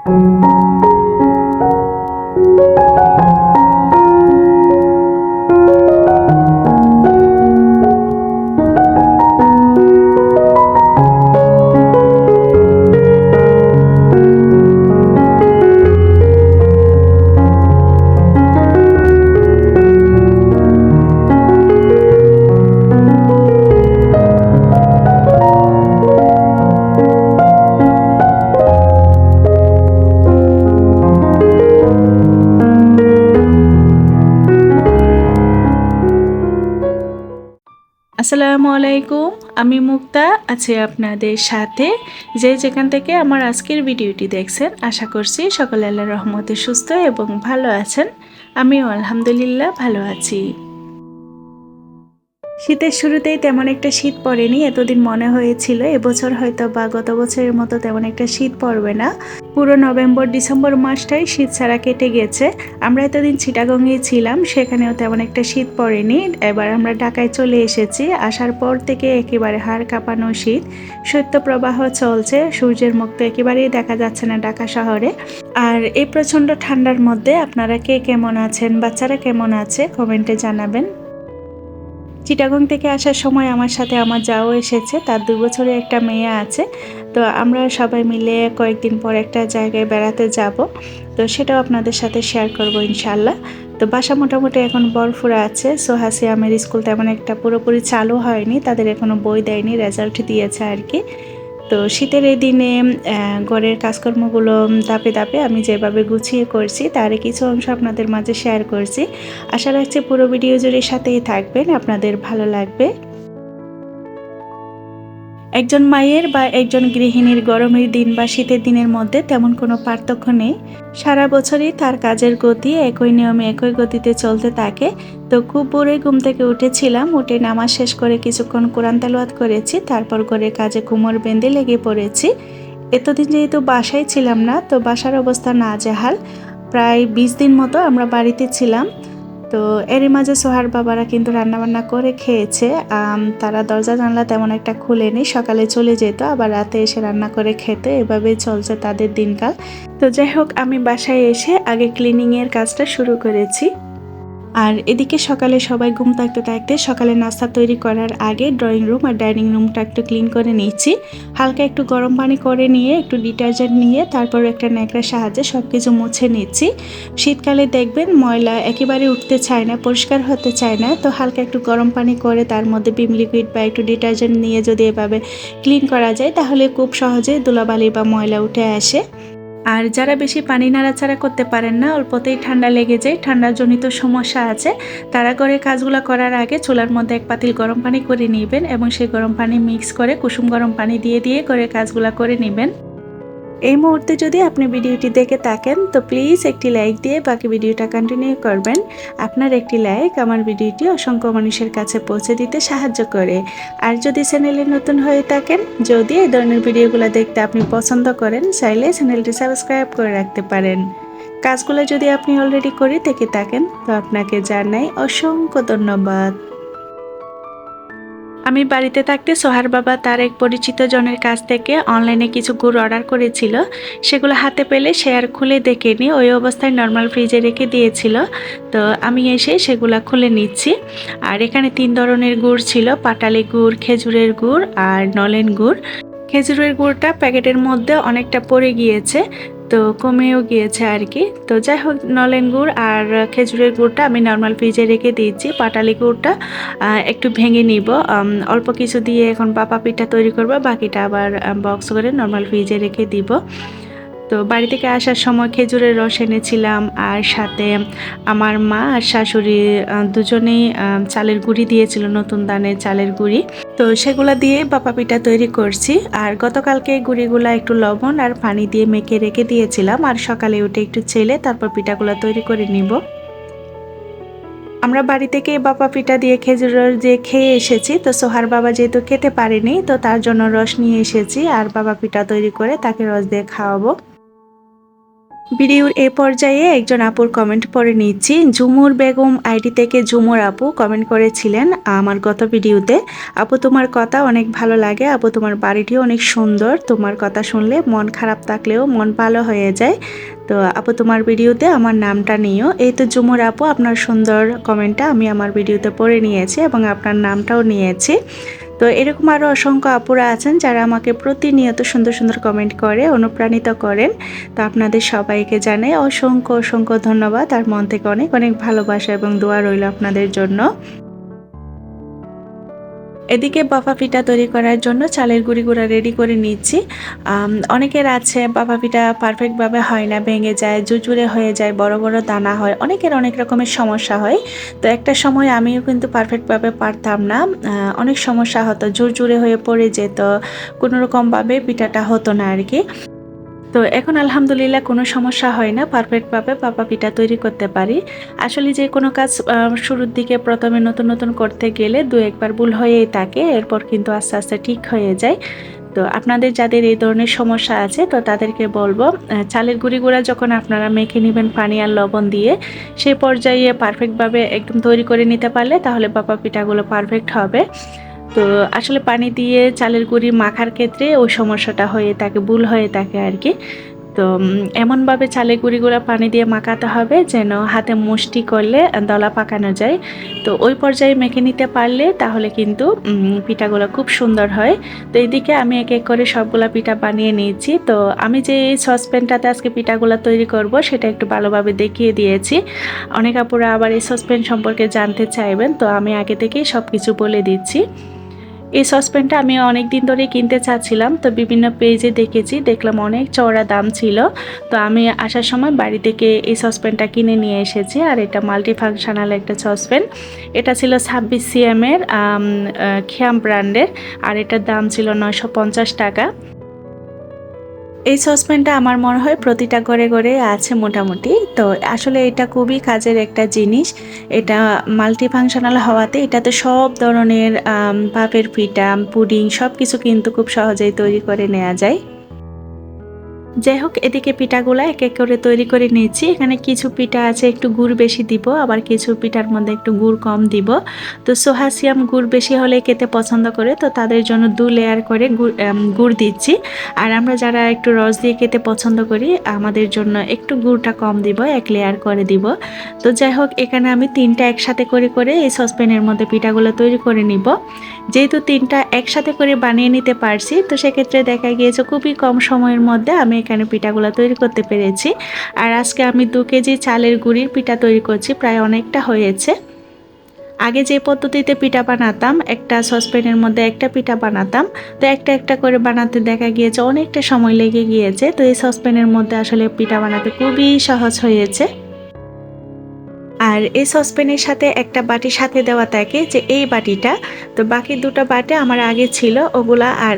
আসসালামু আলাইকুম, আমি মুক্তা আছি আপনাদের সাথে। যে যেখান থেকে আমার আজকের ভিডিওটি দেখছেন, আশা করছি সকলে আল্লাহর রহমতে সুস্থ এবং ভালো আছেন। আমিও আলহামদুলিল্লাহ ভালো আছি। শীতের শুরুতেই তেমন একটা শীত পড়েনি। এতদিন মনে হয়েছিল এবছর হয়তো বা গত বছরের মতো তেমন একটা শীত পড়বে না। পুরো নভেম্বর ডিসেম্বর মাসটাই শীত ছাড়া কেটে গেছে। আমরা এতদিন চিটাগংয়ে ছিলাম, সেখানেও তেমন একটা শীত পড়েনি। এবার আমরা ঢাকায় চলে এসেছি। আসার পর থেকে একেবারে হাড় কাঁপানো শীত, শৈত্যপ্রবাহ চলছে, সূর্যের মুখ তো একেবারেই দেখা যাচ্ছে না ঢাকা শহরে। আর এই প্রচণ্ড ঠান্ডার মধ্যে আপনারা কে কেমন আছেন, বাচ্চারা কেমন আছে কমেন্টে জানাবেন। চিটাগং থেকে আসার সময় আমার সাথে আমার যাও এসেছে, তার 2 বছরের একটা মেয়ে আছে। তো আমরা সবাই মিলে কয়েকদিন পর একটা জায়গায় বেড়াতে যাব, তো সেটাও আপনাদের সাথে শেয়ার করব ইনশাল্লাহ। তো বাসা মোটামুটি এখন বরফুরা আছে। সোহা সিয়ামের স্কুল তেমন একটা পুরোপুরি চালু হয়নি, তাদের এখনও বই দেয়নি, রেজাল্ট দিয়েছে আর কি। তো শীতের এই দিনে ঘরের কাজকর্মগুলো ধাপে ধাপে আমি যেভাবে গুছিয়ে করছি তার কিছু অংশ আপনাদের মাঝে শেয়ার করছি। আশা রাখছি পুরো ভিডিও জুড়ে সাথেই থাকবেন, আপনাদের ভালো লাগবে। একজন মায়ের বা একজন গৃহিণীর গরমের দিন বা শীতের দিনের মধ্যে তেমন কোনো পার্থক্য নেই। সারা বছরই তার কাজের গতি একই নিয়মে একই গতিতে চলতে থাকে। তো খুব ভোরে ঘুম থেকে উঠেছিলাম, উঠে নামাজ শেষ করে কিছুক্ষণ কোরআন তেলাওয়াত করেছি, তারপর করে কাজে কোমর বেঁধে লেগে পড়েছি। এতদিন যেহেতু বাসায় ছিলাম না, তো বাসার অবস্থা নাজেহাল। প্রায় 20 দিন মতো আমরা বাড়িতে ছিলাম। তো এরই মাঝে সোহার বাবারা কিন্তু রান্নাবান্না করে খেয়েছে। তারা দরজা জানলা তেমন একটা খুলেনি, সকালে চলে যেত আবার রাতে এসে রান্না করে খেতে, এভাবেই চলছে তাদের দিনকাল। তো যাই হোক, আমি বাসায় এসে আগে ক্লিনিংয়ের কাজটা শুরু করেছি। আর এদিকে সকালে সবাই ঘুম থাকতে থাকতে সকালে নাস্তা তৈরি করার আগে ড্রয়িং রুম আর ডাইনিং রুমটা একটু ক্লিন করে নিচ্ছি। হালকা একটু গরম পানি করে নিয়ে একটু ডিটারজেন্ট নিয়ে তারপর একটা ন্যাকড়ার সাহায্যে সব কিছু মুছে নিচ্ছি। শীতকালে দেখবেন ময়লা একেবারে উঠতে চায় না, পরিষ্কার হতে চায় না। তো হালকা একটু গরম পানি করে তার মধ্যে ভিম লিকুইড বা একটু ডিটারজেন্ট নিয়ে যদি এভাবে ক্লিন করা যায় তাহলে খুব সহজেই ধুলাবালি বা ময়লা উঠে আসে। আর যারা বেশি পানি নাড়াচাড়া করতে পারেন না, অল্পতেই ঠান্ডা লেগে যায়, ঠান্ডাজনিত সমস্যা আছে, তারা করে কাজগুলো করার আগে চুলার মধ্যে এক পাতিল গরম পানি করে নেবেন এবং সেই গরম পানি মিক্স করে কুসুম গরম পানি দিয়ে দিয়ে করে কাজগুলো করে নেবেন। এই মুহূর্তে যদি আপনি ভিডিওটি দেখে থাকেন তো প্লিজ একটি লাইক দিয়ে বাকি ভিডিওটা কন্টিনিউ করবেন। আপনার একটি লাইক আমার ভিডিওটি অসংখ্য মানুষের কাছে পৌঁছে দিতে সাহায্য করে। আর যদি চ্যানেলে নতুন হয়ে থাকেন, যদি এই ধরনের ভিডিওগুলো দেখতে আপনি পছন্দ করেন, চাইলে চ্যানেলটি সাবস্ক্রাইব করে রাখতে পারেন। কাজগুলো যদি আপনি অলরেডি করে থেকে থাকেন তো আপনাকে জানাই অসংখ্য ধন্যবাদ। আমি বাড়িতে থাকতে সোহার বাবা তার এক পরিচিত জনের কাছ থেকে অনলাইনে কিছু গুড় অর্ডার করেছিল। সেগুলো হাতে পেলে সে আর খুলে দেখেনি, ওই অবস্থায় নর্মাল ফ্রিজে রেখে দিয়েছিল। তো আমি এসে সেগুলো খুলে নিচ্ছি। আর এখানে 3 ধরনের গুড় ছিল, পাটালি গুড়, খেজুরের গুড় আর নলেন গুড়। খেজুরের গুড়টা প্যাকেটের মধ্যে অনেকটা পড়ে গিয়েছে, তো কমেও গিয়েছে আর কি। তো যাই হোক, নলেন গুড় আর খেজুরের গুড়টা আমি নর্মাল ফ্রিজে রেখে দিয়েছি। পাটালি গুড়টা একটু ভেঙে নিব, অল্প কিছু দিয়ে এখন পাপা পিঠা তৈরি করব, বাকিটা আবার বক্স করে নর্মাল ফ্রিজে রেখে দিব। তো বাড়ি থেকে আসার সময় খেজুরের রস এনেছিলাম, আর সাথে আমার মা আর শাশুড়ি দুজনেই চালের গুঁড়ি দিয়েছিল, নতুন দানের চালের গুঁড়ি। তো সেগুলা দিয়ে ভাপা পিঠা তৈরি করছি। আর গতকালকে গুঁড়িগুলা একটু লবণ আর পানি দিয়ে মেখে রেখে দিয়েছিলাম, আর সকালে উঠে একটু চেলে তারপর পিঠাগুলা তৈরি করে নিব। আমরা বাড়ি থেকে ভাপা পিঠা দিয়ে খেজুর রস দিয়ে খেয়ে এসেছি। তো সোহার বাবা যেহেতু খেতে পারেনি, তো তার জন্য রস নিয়ে এসেছি আর ভাপা পিঠা তৈরি করে তাকে রস দিয়ে খাওয়াবো। ভিডিওর এ পর্যায়ে একজন আপুর কমেন্ট পড়ে নিচ্ছি। ঝুমুর বেগম আইডি থেকে ঝুমুর আপু কমেন্ট করেছিলেন আমার গত ভিডিওতে, আপু তোমার কথা অনেক ভালো লাগে, আপু তোমার বাড়িটিও অনেক সুন্দর, তোমার কথা শুনলে মন খারাপ থাকলেও মন ভালো হয়ে যায়। তো আপু তোমার ভিডিওতে আমার নামটা নিও। এই তো ঝুমুর আপু, আপনার সুন্দর কমেন্টটা আমি আমার ভিডিওতে পড়ে নিয়েছি এবং আপনার নামটাও নিয়েছি। তো এরকম আরও অসংখ্য আপুরা আছেন যারা আমাকে প্রতিনিয়ত সুন্দর সুন্দর কমেন্ট করে অনুপ্রাণিত করেন। তো আপনাদের সবাইকে জানাই অসংখ্য অসংখ্য ধন্যবাদ, আর মন থেকে অনেক অনেক ভালোবাসা এবং দোয়া রইল আপনাদের জন্য। এদিকে বাফা পিঠা তৈরি করার জন্য চালের গুঁড়া রেডি করে নিচ্ছি। অনেকের আছে বাফা পিঠা পারফেক্টভাবে হয় না, ভেঙে যায়, জুজুরে হয়ে যায়, বড় বড় দানা হয়, অনেকের অনেক রকমের সমস্যা হয়। তো একটা সময় আমিও কিন্তু পারফেক্টভাবে পারতাম না, অনেক সমস্যা হতো, জুরজুরে হয়ে পড়ে যেত, কোনোরকমভাবে পিঠাটা হতো না আর কি। তো এখন আলহামদুলিল্লাহ কোনো সমস্যা হয় না, পারফেক্টভাবে পাপা পিঠা তৈরি করতে পারি। আসলে যে কোনো কাজ শুরুর দিকে প্রথমে নতুন নতুন করতে গেলে দু একবার ভুল হয়েই থাকে, এরপর কিন্তু আস্তে আস্তে ঠিক হয়ে যায়। তো আপনাদের যাদের এই ধরনের সমস্যা আছে তো তাদেরকে বলবো, চালের গুঁড়া যখন আপনারা মেখে নেবেন পানি আর লবণ দিয়ে, সেই পর্যায়ে পারফেক্টভাবে একদম তৈরি করে নিতে পারলে তাহলে পাপা পিঠাগুলো পারফেক্ট হবে। তো আসলে পানি দিয়ে চালের গুঁড়ি মাখার ক্ষেত্রে ওই সমস্যাটা হয়ে থাকে, ভুল হয়ে থাকে আর কি। তো এমনভাবে চালের গুঁড়িগুলো পানি দিয়ে মাখাতে হবে যেন হাতে মুষ্টি করলে দলা পাকানো যায়। তো ওই পর্যায়ে মেখে নিতে পারলে তাহলে কিন্তু পিঠাগুলো খুব সুন্দর হয়। তো এইদিকে আমি এক এক করে সবগুলা পিঠা বানিয়ে নিয়েছি। তো আমি যে সসপ্যানটাতে আজকে পিঠাগুলো তৈরি করব সেটা একটু ভালোভাবে দেখিয়ে দিয়েছি। অনেক আপুরা আবার এই সসপ্যান সম্পর্কে জানতে চাইবেন, তো আমি আগে থেকেই সব কিছু বলে দিচ্ছি। এই সসপ্যানটা আমি অনেক দিন ধরে কিনতে চাচ্ছিলাম, তো বিভিন্ন পেজে দেখেছি, দেখলাম অনেক চওড়া দাম ছিল। তো আমি আসার সময় বাড়ি থেকে এই সসপ্যানটা কিনে নিয়ে এসেছি। আর এটা মাল্টি ফাংশনাল একটা সসপ্যান। এটা ছিল 26 সিএমের খিয়াম ব্র্যান্ডের, আর এটার দাম ছিল 950 টাকা। এই সসপ্যানটা আমার মনে হয় প্রতিটা ঘরে ঘরে আছে মোটামুটি। তো আসলে এটা খুবই কাজের একটা জিনিস। এটা মাল্টি ফাংশনাল হওয়াতে এটাতে সব ধরনের ভাপের পিঠা, পুডিং সব কিছু কিন্তু খুব সহজেই তৈরি করে নেওয়া যায়। যাই হোক, এদিকে পিঠাগুলো এক এক করে তৈরি করে নিয়েছি। এখানে কিছু পিঠা আছে একটু গুড় বেশি দিব, আবার কিছু পিঠার মধ্যে একটু গুড় কম দিব। তো সোহাসিয়াম গুড় বেশি হলে খেতে পছন্দ করে, তো তাদের জন্য 2 লেয়ার করে গুড় দিচ্ছি। আর আমরা যারা একটু রস দিয়ে খেতে পছন্দ করি আমাদের জন্য একটু গুড়টা কম দিব, 1 লেয়ার করে দিব। তো যাই হোক, এখানে আমি 3টা একসাথে করে করে এই সসপ্যানের মধ্যে পিঠাগুলো তৈরি করে নিব। যেহেতু 3টা একসাথে করে বানিয়ে নিতে পারছি, তো সেক্ষেত্রে দেখা গিয়েছে খুবই কম সময়ের মধ্যে আমি এখানে পিঠাগুলো তৈরি করতে পেরেছি। আর আজকে আমি 2 কেজি চালের গুঁড়ির পিঠা তৈরি করছি, প্রায় অনেকটা হয়েছে। আগে যে পদ্ধতিতে পিঠা বানাতাম, একটা সসপ্যানের মধ্যে একটা পিঠা বানাতাম, তো একটা একটা করে বানাতে দেখা গিয়েছে অনেকটা সময় লেগে গিয়েছে। তো এই সসপ্যানের মধ্যে আসলে পিঠা বানাতে খুবই সহজ হয়েছে। আর এই সসপ্যানের সাথে একটা বাটি সাথে দেওয়া থাকে, যে এই বাটিটা, তো বাকি 2টা বাটি আমার আগে ছিল ওগুলা, আর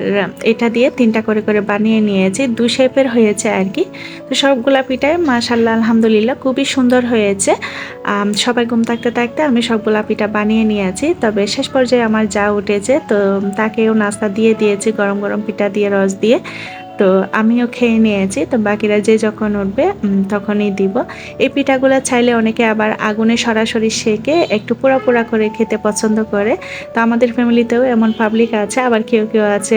এটা দিয়ে 3টা করে করে বানিয়ে নিয়েছি, 2 শেপের হয়েছে আর কি। তো সবগুলা পিঠাই মাশাআল্লাহ আলহামদুলিল্লাহ খুবই সুন্দর হয়েছে। সবাই ঘুম থাকতে থাকতে আমি সবগুলা পিঠা বানিয়ে নিয়েছি। তবে শেষ পর্যায়ে আমার যা উঠেছে, তো তাকেও নাস্তা দিয়ে দিয়েছি গরম গরম পিঠা দিয়ে, রস দিয়ে। তো আমিও খেয়ে নিয়েছি। তো বাকিরা যে যখন উঠবে তখনই দিব। এই পিঠাগুলো চাইলে অনেকে আবার আগুনে সরাসরি সেঁকে একটু পোড়া পোড়া করে খেতে পছন্দ করে। তো আমাদের ফ্যামিলিতেও এমন পাবলিক আছে, আবার কেউ কেউ আছে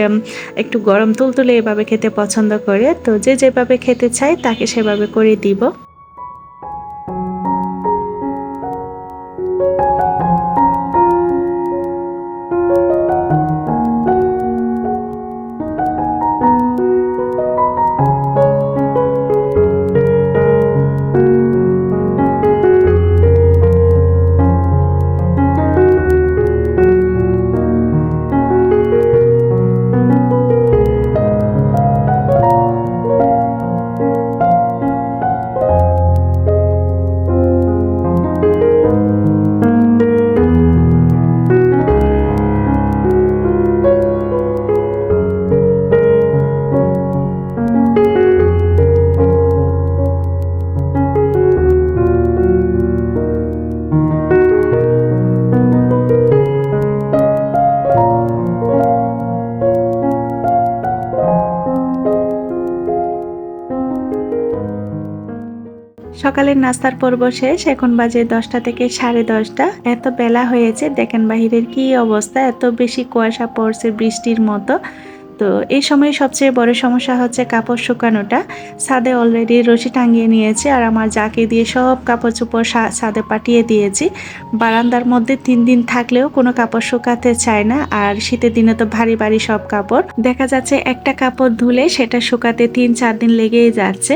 একটু গরম তুলতুলে এভাবে খেতে পছন্দ করে। তো যে যেভাবে খেতে চায় তাকে সেভাবে করে দিব। সকালের নাস্তার পর্ব শেষ। এখন বাজে ১০টা থেকে ১০:৩০। এত বেলা হয়েছে, দেখেন বাহিরের কি অবস্থা, এত বেশি কুয়াশা পড়ছে বৃষ্টির মতো। তো এই সময় সবচেয়ে বড় সমস্যা হচ্ছে কাপড় শুকানোটা। ছাদে অলরেডি রশি টাঙিয়ে নিয়েছি আর আমার যাকে দিয়ে সব কাপড় চোপড় ছাদে পাঠিয়ে দিয়েছি। বারান্দার মধ্যে ৩ দিন থাকলেও কোনো কাপড় শুকাতে চায় না, আর শীতের দিনে তো ভারী ভারী সব কাপড়, দেখা যাচ্ছে একটা কাপড় ধুলে সেটা শুকাতে ৩-৪ দিন লেগেই যাচ্ছে।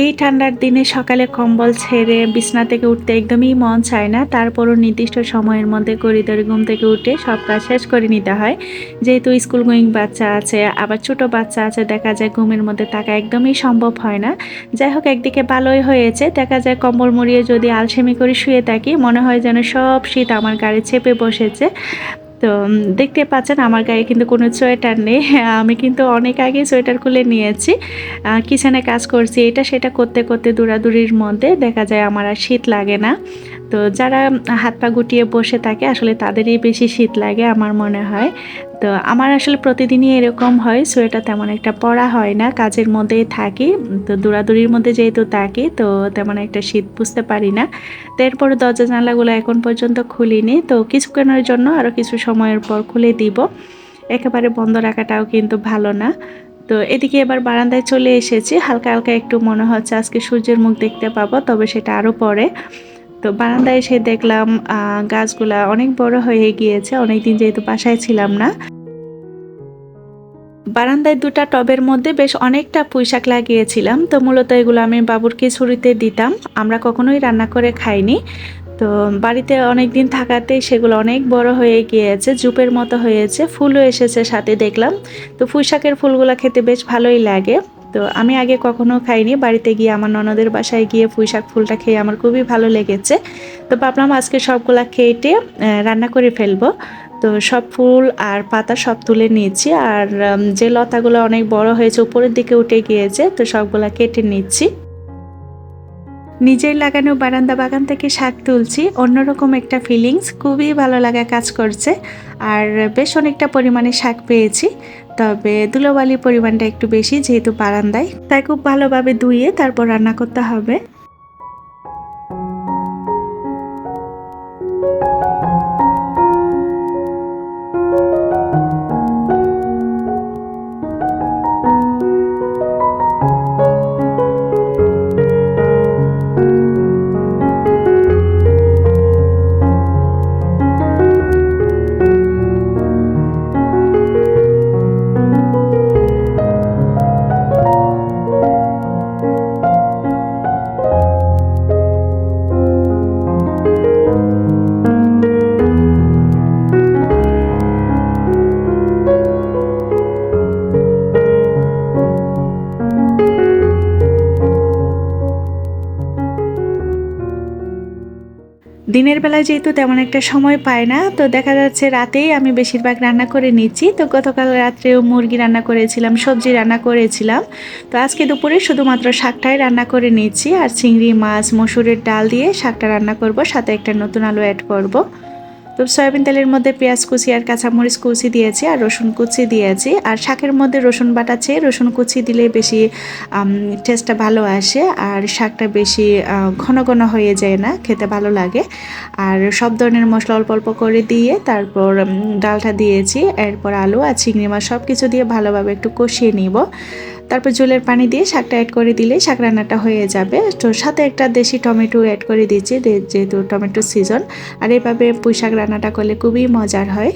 এই ঠান্ডার দিনে সকালে কম্বল ছেড়ে বিছানা থেকে উঠতে একদমই মন চায় না। তারপরও নির্দিষ্ট সময়ের মধ্যে করিডোরে ঘুম থেকে উঠে সব কাজ শেষ করে নিতে হয়। যেহেতু স্কুল গোয়িং বাচ্চা আছে, আবার ছোট বাচ্চা আছে, দেখা যায় ঘুমের মধ্যে থাকা একদমই সম্ভব হয় না। যাই হোক, একদিকে ভালোই হয়েছে, দেখা যায় কম্বল মুড়িয়ে যদি আলসেমি করে শুয়ে থাকি, মনে হয় যেন সব শীত আমার গায়ে চেপে বসেছে। তো দেখতে পাচ্ছেন আমার গায়ে কিন্তু কোনো সোয়েটার নেই। আমি কিন্তু অনেক আগে সোয়েটার খুলে নিয়েছি। কিচেনে কাজ করছি, এটা সেটা করতে করতে দৌড়াদৌড়ির মধ্যে দেখা যায় আমার আর শীত লাগে না। তো যারা হাত পা গুটিয়ে বসে থাকে আসলে তাদেরই বেশি শীত লাগে আমার মনে হয়। তো আমার আসলে প্রতিদিনই এরকম হয়, সোয়েটার তেমন একটা পরা হয় না, কাজের মধ্যেই থাকি। তো দৌড়াদৌড়ির মধ্যে যেহেতু থাকি, তো তেমন একটা শীত বুঝতে পারি না। তো এরপরে দরজা জানলাগুলো এখন পর্যন্ত খুলিনি, তো কিছুক্ষণের জন্য আরও কিছু সময়ের পর খুলে দিব। একেবারে বন্ধ রাখাটাও কিন্তু ভালো না। তো এদিকে এবার বারান্দায় চলে এসেছি। হালকা হালকা একটু মনে হচ্ছে আজকে সূর্যের মুখ দেখতে পাবো, তবে সেটা আরও পরে। তো বারান্দায় এসে দেখলাম গাছগুলা অনেক বড় হয়ে গিয়েছে, অনেকদিন যেহেতু বাসায় ছিলাম না। বারান্দায় ২টা টবের মধ্যে বেশ অনেকটা পুঁইশাক লাগিয়েছিলাম। তো মূলত এগুলো আমি বাবুর খিচুড়িতে দিতাম, আমরা কখনোই রান্না করে খাইনি। তো বাড়িতে অনেকদিন থাকাতেই সেগুলো অনেক বড় হয়ে গিয়েছে, জুপের মতো হয়েছে, ফুলও এসেছে সাথে দেখলাম। তো পুঁইশাকের ফুলগুলো খেতে বেশ ভালোই লাগে। তো আমি আগে কখনো খাইনি, বাড়িতে গিয়ে আমার ননদের বাসায় গিয়ে পুঁইশাক ফুলটা খেয়ে আমার খুবই ভালো লেগেছে। তো ভাবলাম আজকে সবগুলা কেটে রান্না করে ফেলবো। তো সব ফুল আর পাতা সব তুলে নিয়েছি, আর যে লতাগুলো অনেক বড় হয়েছে উপরের দিকে উঠে গিয়েছে, তো সবগুলা কেটে নিচ্ছি। নিজের লাগানো বারান্দা বাগান থেকে শাক তুলছি, অন্যরকম একটা ফিলিংস, খুবই ভালো লাগা কাজ করছে। আর বেশ অনেকটা পরিমাণে শাক পেয়েছি, তবে ধুলোবালির পরিমাণটা একটু বেশি যেহেতু বারান্দায়, তাই খুব ভালোভাবে ধুয়ে তারপর রান্না করতে হবে। দিনের বেলায় যেহেতু তেমন একটা সময় পাই না, তো দেখা যাচ্ছে রাতেই আমি বেশিরভাগ রান্না করে নিচ্ছি। তো গতকাল রাত্রেও মুরগি রান্না করেছিলাম, সবজি রান্না করেছিলাম। তো আজকে দুপুরে শুধুমাত্র শাকটাই রান্না করে নিচ্ছি, আর চিংড়ি মাছ মসুরের ডাল দিয়ে শাকটা রান্না করব, সাথে একটা নতুন আলু অ্যাড করব। তো সয়াবিন তেলের মধ্যে পেঁয়াজ কুচি আর কাঁচামরিচ কুচি দিয়েছি, আর রসুন কুচি দিয়েছি। আর শাকের মধ্যে রসুন বাটা চেয়ে রসুন কুচি দিলে বেশি টেস্টটা ভালো আসে, আর শাকটা বেশি ঘন ঘন হয়ে যায় না, খেতে ভালো লাগে। আর সব ধরনের মশলা অল্প অল্প করে দিয়ে তারপর ডালটা দিয়েছি, এরপর আলু আর চিংড়ি মাছ সব কিছু দিয়ে ভালোভাবে একটু কষিয়ে নিব। তারপর ঝোলের পানি দিয়ে শাকটা অ্যাড করে দিলে শাক রান্নাটা হয়ে যাবে। তো সাথে একটা দেশি টমেটো অ্যাড করে দিচ্ছি, যেহেতু টমেটোর সিজন। আর এভাবে পুঁই শাক রান্নাটা করলে খুবই মজার হয়।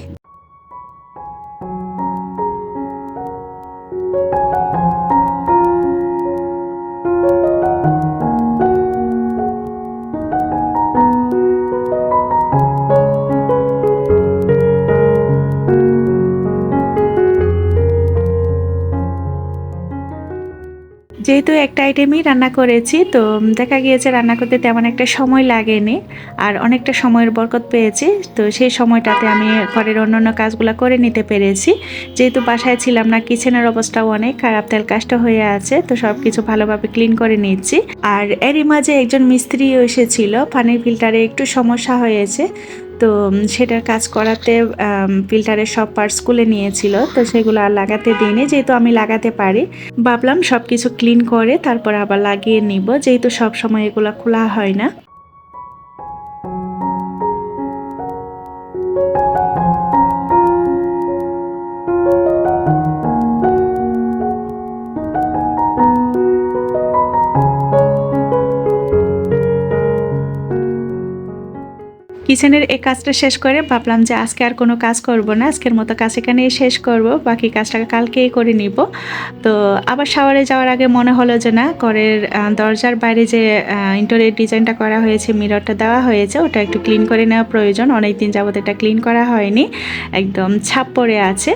যেহেতু একটা আইটেমই রান্না করেছি, তো দেখা গিয়েছে রান্না করতে তেমন একটা সময় লাগেনি, আর অনেকটা সময়ের বরকত পেয়েছি। তো সেই সময়টাতে আমি ঘরের অন্যান্য কাজগুলো করে নিতে পেরেছি। যেহেতু বাসায় ছিলাম না, কিচেনের অবস্থাও অনেক খারাপ, তেল কাষ্ট হয়ে আছে, তো সব কিছু ভালোভাবে ক্লিন করে নিচ্ছি। আর এরই মাঝে একজন মিস্ত্রিও এসেছিল, পানির ফিল্টারে একটু সমস্যা হয়েছে, তো সেটার কাজ করাতে ফিল্টারের সব পার্টস খুলে নিয়েছিল, তো সেগুলো আর লাগাতে দিইনি। যেহেতু আমি লাগাতে পারি, ভাবলাম সব কিছু ক্লিন করে তারপর আবার লাগিয়ে নিব, যেহেতু সব সময় এগুলো খোলা হয় না। কিচেনের এই কাজটা শেষ করে ভাবলাম যে আজকে আর কোনো কাজ করব না, আজকের মতো কাজ এখানেই শেষ করব, বাকি কাজটা কালকেই করে নিব। তো আবার শাওয়ারে যাওয়ার আগে মনে হলো যে না, ঘরের দরজার বাইরে যে ইন্টেরিয়র ডিজাইনটা করা হয়েছে, মিররটা দেওয়া হয়েছে, ওটা একটু ক্লিন করে নেওয়া প্রয়োজন। অনেক দিন যাবত এটা ক্লিন করা হয়নি, একদম ছাপ পড়ে আছে।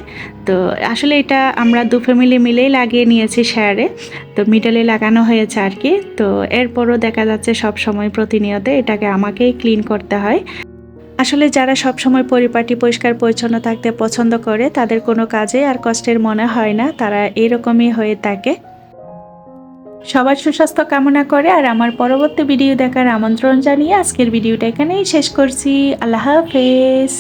তো আসলে এটা আমরা দু ফ্যামিলি মিলেই লাগিয়ে নিয়েছি শেয়ারে, তো মিডলে লাগানো হয়েছে আর কি। তো এরপরও দেখা যাচ্ছে সব সময় প্রতিনিয়ত এটাকে আমাকেই ক্লিন করতে হয়। আসলে যারা সব সময় পরিপাটি পরিষ্কার পরিচ্ছন্ন থাকতে পছন্দ করে, তাদের কোনো কাজে আর কষ্টের মনে হয় না, তারা এরকমই হয়ে থাকে। সবার সুস্বাস্থ্য কামনা করে আর আমার পরবর্তী ভিডিও দেখার আমন্ত্রণ জানিয়ে আজকের ভিডিওটা এখানেই শেষ করছি। আল্লাহ হাফেজ।